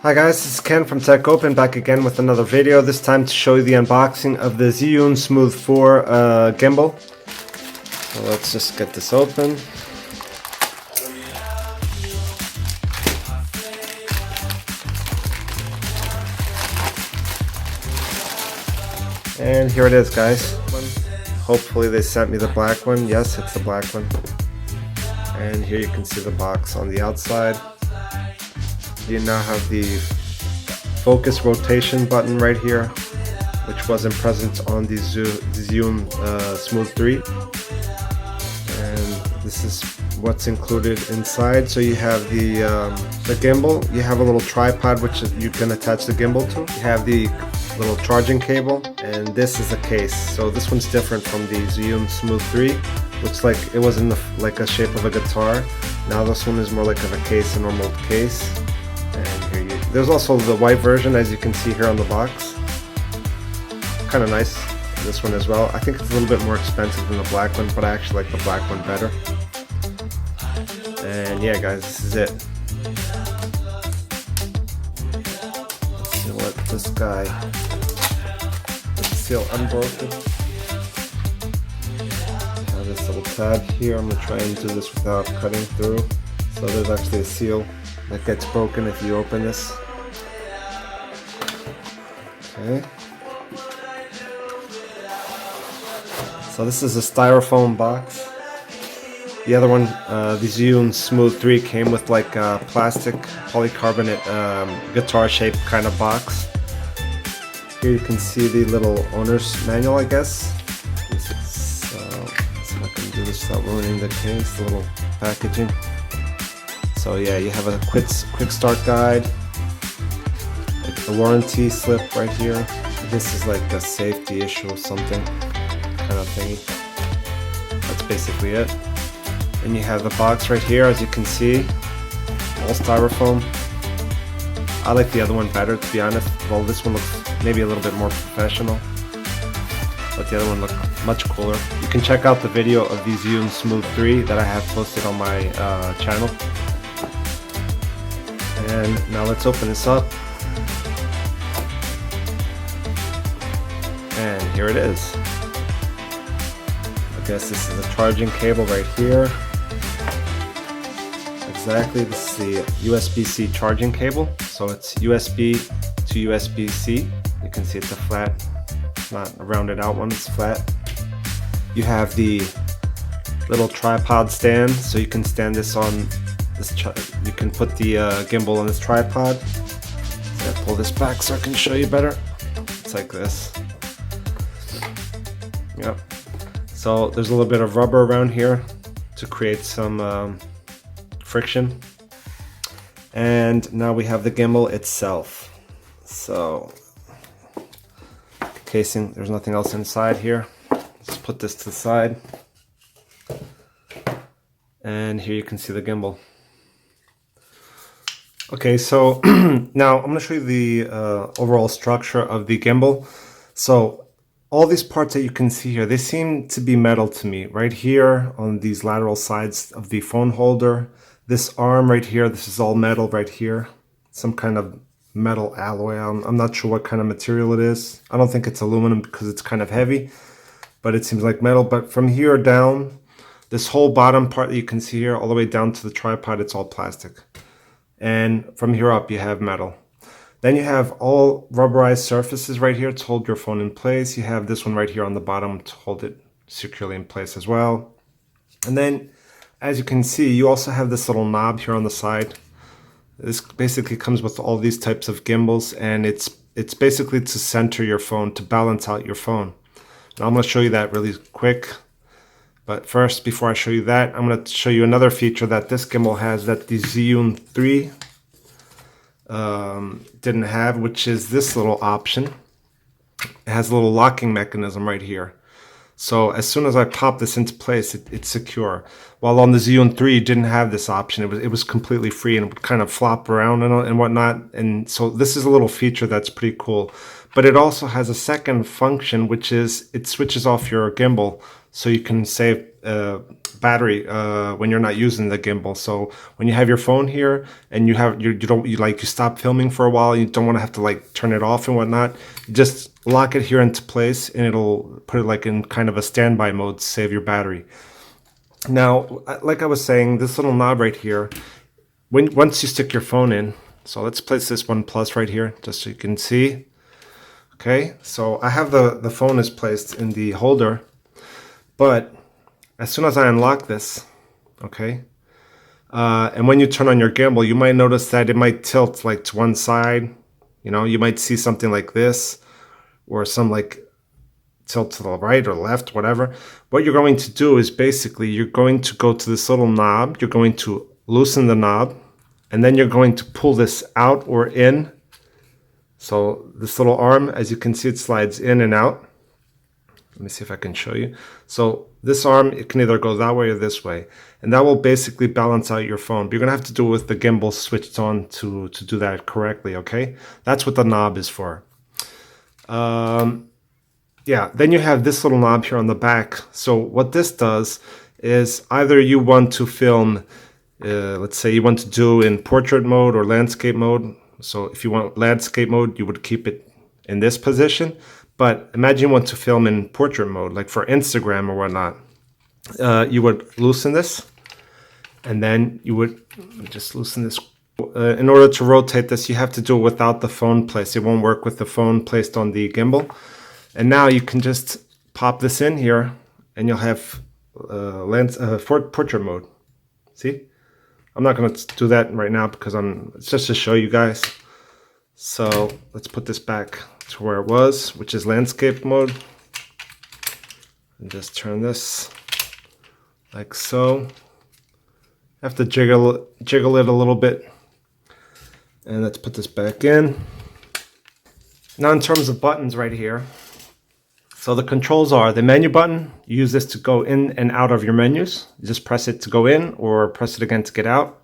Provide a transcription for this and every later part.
Hi guys, this is Ken from Tech Open, back again with another video, this time to show you the unboxing of the Zhiyun Smooth 4 gimbal. So let's just get this open. And here it is, guys. Hopefully they sent me the black one. Yes, it's the black one. And here you can see the box on the outside. You now have the focus rotation button right here, which wasn't present on the Zhiyun Smooth 3. And this is what's included inside. So you have the gimbal, you have a little tripod which you can attach the gimbal to. You have the little charging cable, and this is a case. So this one's different from the Zhiyun Smooth 3. Looks like it was in the like a shape of a guitar. Now this one is more like of a case, a normal case. And here there's also the white version, as you can see here on the box. Kind of nice, this one as well. I think it's a little bit more expensive than the black one, but I actually like the black one better. And yeah guys, this is it. Let's see what this guy, let's seal unbroken. Have this little tab here. I'm going to try and do this without cutting through. So there's actually a seal that gets broken if you open this. Okay. So this is a styrofoam box. The other one, the Zhiyun Smooth 3, came with like a plastic polycarbonate guitar-shaped kind of box. Here you can see the little owner's manual, I guess. So I can do this without ruining the case, the little packaging. So yeah, you have a quick start guide, like the warranty slip right here. This is like a safety issue or something kind of thingy. That's basically it. And you have the box right here, as you can see, all styrofoam. I like the other one better, to be honest. Well, this one looks maybe a little bit more professional, but the other one looked much cooler. You can check out the video of the Zhiyun Smooth 3 that I have posted on my channel. And now let's open this up. And here it is. I guess this is a charging cable right here. Exactly, this is the USB-C charging cable. So it's USB to USB-C. You can see it's a flat, not a rounded out one, it's flat. You have the little tripod stand, so you can stand this on this. You can put the gimbal on this tripod. So I pull this back so I can show you better. It's like this. Yep. So there's a little bit of rubber around here to create some friction. And now we have the gimbal itself. So casing, there's nothing else inside here. Let's put this to the side. And here you can see the gimbal. Okay, so now I'm going to show you the overall structure of the gimbal. So all these parts that you can see here, they seem to be metal to me. Right here on these lateral sides of the phone holder, this arm right here, this is all metal right here. Some kind of metal alloy. I'm not sure what kind of material it is. I don't think it's aluminum because it's kind of heavy, but it seems like metal. But from here down, this whole bottom part that you can see here, all the way down to the tripod, it's all plastic. And from here up, you have metal. Then you have all rubberized surfaces right here to hold your phone in place. You have this one right here on the bottom to hold it securely in place as well. And then, as you can see, you also have this little knob here on the side. This basically comes with all these types of gimbals, and it's basically to center your phone, to balance out your phone. And I'm going to show you that really quick. But first, before I show you that, I'm going to show you another feature that this gimbal has that the Zhiyun 3 didn't have, which is this little option. It has a little locking mechanism right here. So as soon as I pop this into place, it's secure. While on the Zhiyun 3, it didn't have this option. It was completely free and it would kind of flop around and whatnot. And so this is a little feature that's pretty cool. But it also has a second function, which is it switches off your gimbal, so you can save battery when you're not using the gimbal. So when you have your phone here and you stop filming for a while, you don't want to have to like turn it off and whatnot. You just lock it here into place, and it'll put it like in kind of a standby mode to save your battery. Now, like I was saying, this little knob right here, once you stick your phone in, so let's place this one plus right here, just so you can see. Okay, so I have the phone is placed in the holder, but as soon as I unlock this, okay, and when you turn on your gimbal, you might notice that it might tilt like to one side. You know, you might see something like this, or some like tilt to the right or left, whatever. What you're going to do is basically you're going to go to this little knob, you're going to loosen the knob, and then you're going to pull this out or in. So this little arm, as you can see, it slides in and out. Let me see if I can show you. So this arm, it can either go that way or this way, and that will basically balance out your phone. But you're gonna have to do it with the gimbal switched on to do that correctly, okay? That's what the knob is for. Yeah, then you have this little knob here on the back. So what this does is either you want to film, let's say you want to do in portrait mode or landscape mode. So if you want landscape mode, you would keep it in this position. But imagine you want to film in portrait mode, like for Instagram or whatnot. You would loosen this, and then you would just loosen this. In order to rotate this, you have to do it without the phone placed. It won't work with the phone placed on the gimbal. And now you can just pop this in here, and you'll have portrait mode. See? I'm not going to do that right now because it's just to show you guys. So let's put this back to where it was, which is landscape mode. And just turn this like so. I have to jiggle it a little bit. And let's put this back in. Now in terms of buttons right here, so the controls are the menu button. You use this to go in and out of your menus. You just press it to go in or press it again to get out.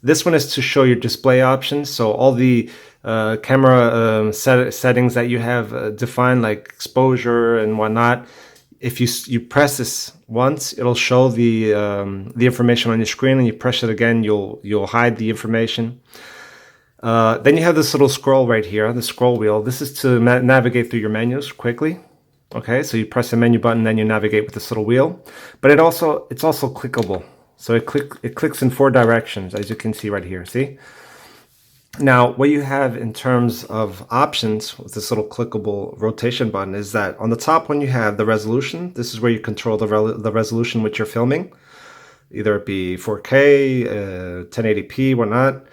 This one is to show your display options. So all the camera settings that you have defined, like exposure and whatnot. If you press this once, it'll show the information on your screen, and you press it again, you'll hide the information. Then you have this little scroll right here, the scroll wheel. This is to navigate through your menus quickly. Okay, so you press the menu button, then you navigate with this little wheel. But it's also clickable. So it clicks in 4 directions, as you can see right here. See? Now, what you have in terms of options with this little clickable rotation button is that on the top one you have the resolution. This is where you control the resolution which you're filming. Either it be 4K, 1080p, whatnot.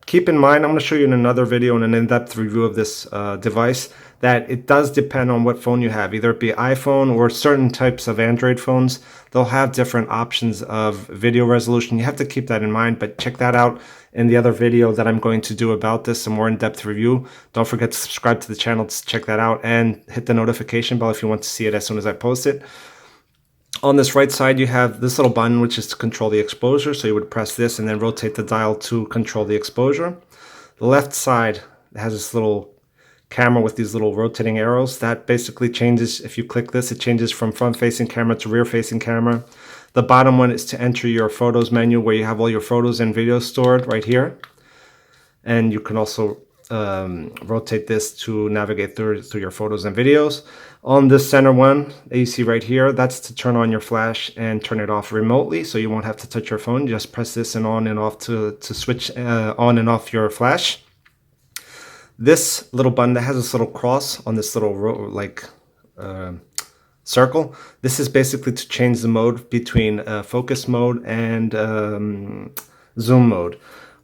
Keep in mind, I'm going to show you in another video in an in-depth review of this device, that it does depend on what phone you have. Either it be iPhone or certain types of Android phones, they'll have different options of video resolution. You have to keep that in mind, but check that out in the other video that I'm going to do about this, a more in-depth review. Don't forget to subscribe to the channel to check that out, and hit the notification bell if you want to see it as soon as I post it. On this right side, you have this little button, which is to control the exposure. So you would press this and then rotate the dial to control the exposure. The left side has this little camera with these little rotating arrows. That basically changes, if you click this, it changes from front-facing camera to rear-facing camera. The bottom one is to enter your photos menu, where you have all your photos and videos stored right here. And you can also rotate this to navigate through your photos and videos. On this center one that you see right here, that's to turn on your flash and turn it off remotely, so you won't have to touch your phone. You just press this and on and off to switch on and off your flash. This little button that has this little cross on this little circle, this is basically to change the mode between focus mode and zoom mode,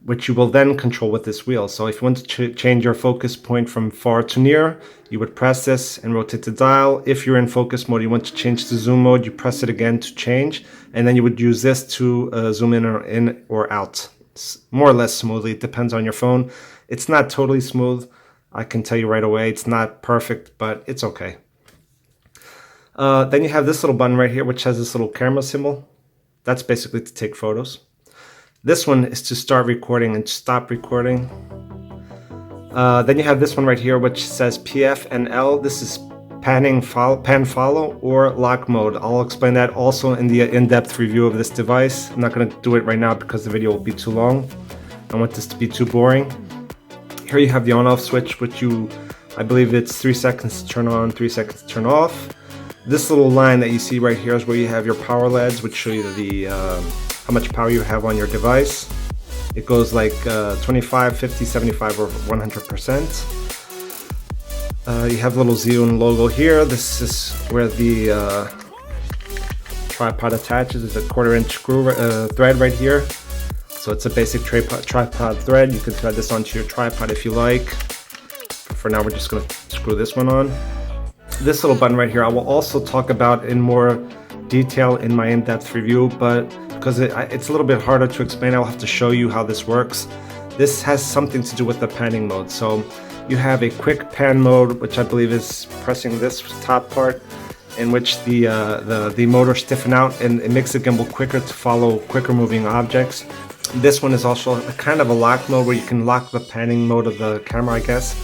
which you will then control with this wheel. So if you want to change your focus point from far to near, you would press this and rotate the dial. If you're in focus mode, you want to change to zoom mode, you press it again to change, and then you would use this to zoom in or out. It's more or less smoothly. It depends on your phone. It's not totally smooth. I can tell you right away, it's not perfect, but it's okay. Then you have this little button right here, which has this little camera symbol. That's basically to take photos. This one is to start recording and stop recording. Then you have this one right here, which says PF and L. This is pan follow, or lock mode. I'll explain that also in the in-depth review of this device. I'm not going to do it right now because the video will be too long. I want this to be too boring. Here you have the on-off switch, which I believe it's 3 seconds to turn on, 3 seconds to turn off. This little line that you see right here is where you have your power LEDs, which show you the how much power you have on your device. It goes like 25, 50, 75, or 100%. You have the little Zhiyun logo here. This is where the tripod attaches. There's a 1/4 inch screw thread right here. So it's a basic tripod thread. You can thread this onto your tripod if you like. But for now, we're just going to screw this one on. This little button right here, I will also talk about in more detail in my in-depth review, but because it's a little bit harder to explain, I'll have to show you how this works. This has something to do with the panning mode. So you have a quick pan mode, which I believe is pressing this top part, in which the motor stiffen out, and it makes the gimbal quicker to follow quicker moving objects. This one is also a kind of a lock mode where you can lock the panning mode of the camera, I guess,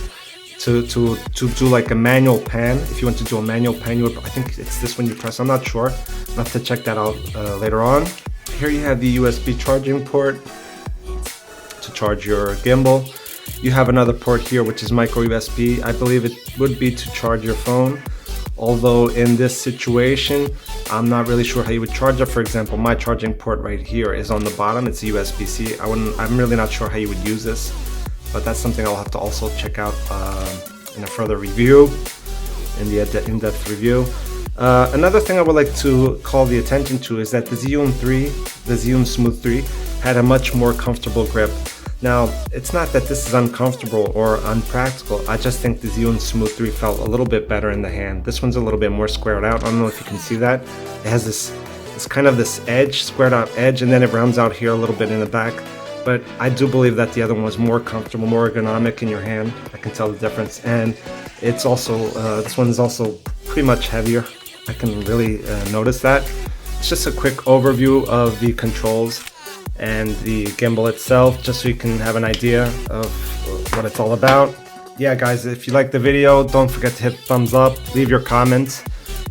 to do like a manual pan. If you want to do a manual pan, I think it's this one you press. I'm not sure. I'll have to check that out later on. Here you have the USB charging port to charge your gimbal. You have another port here, which is micro USB. I believe it would be to charge your phone. Although in this situation, I'm not really sure how you would charge it. For example, my charging port right here is on the bottom. It's a USB-C. I'm really not sure how you would use this, but that's something I'll have to also check out in a further review, in the in-depth review. Another thing I would like to call the attention to is that the Zhiyun Smooth 3, had a much more comfortable grip. Now, it's not that this is uncomfortable or unpractical. I just think the Zhiyun Smooth 3 felt a little bit better in the hand. This one's a little bit more squared out. I don't know if you can see that. It has this kind of this edge, squared out edge, and then it rounds out here a little bit in the back. But I do believe that the other one was more comfortable, more ergonomic in your hand. I can tell the difference. And it's also, this one's also pretty much heavier. I can really notice that. It's just a quick overview of the controls and the gimbal itself, just so you can have an idea of what it's all about. Yeah guys, if you like the video, don't forget to hit thumbs up, leave your comments.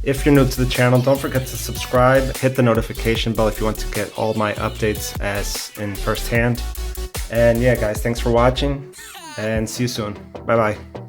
If you're new to the channel, don't forget to subscribe, hit the notification bell if you want to get all my updates as in firsthand. And yeah guys, thanks for watching, and see you soon. Bye bye.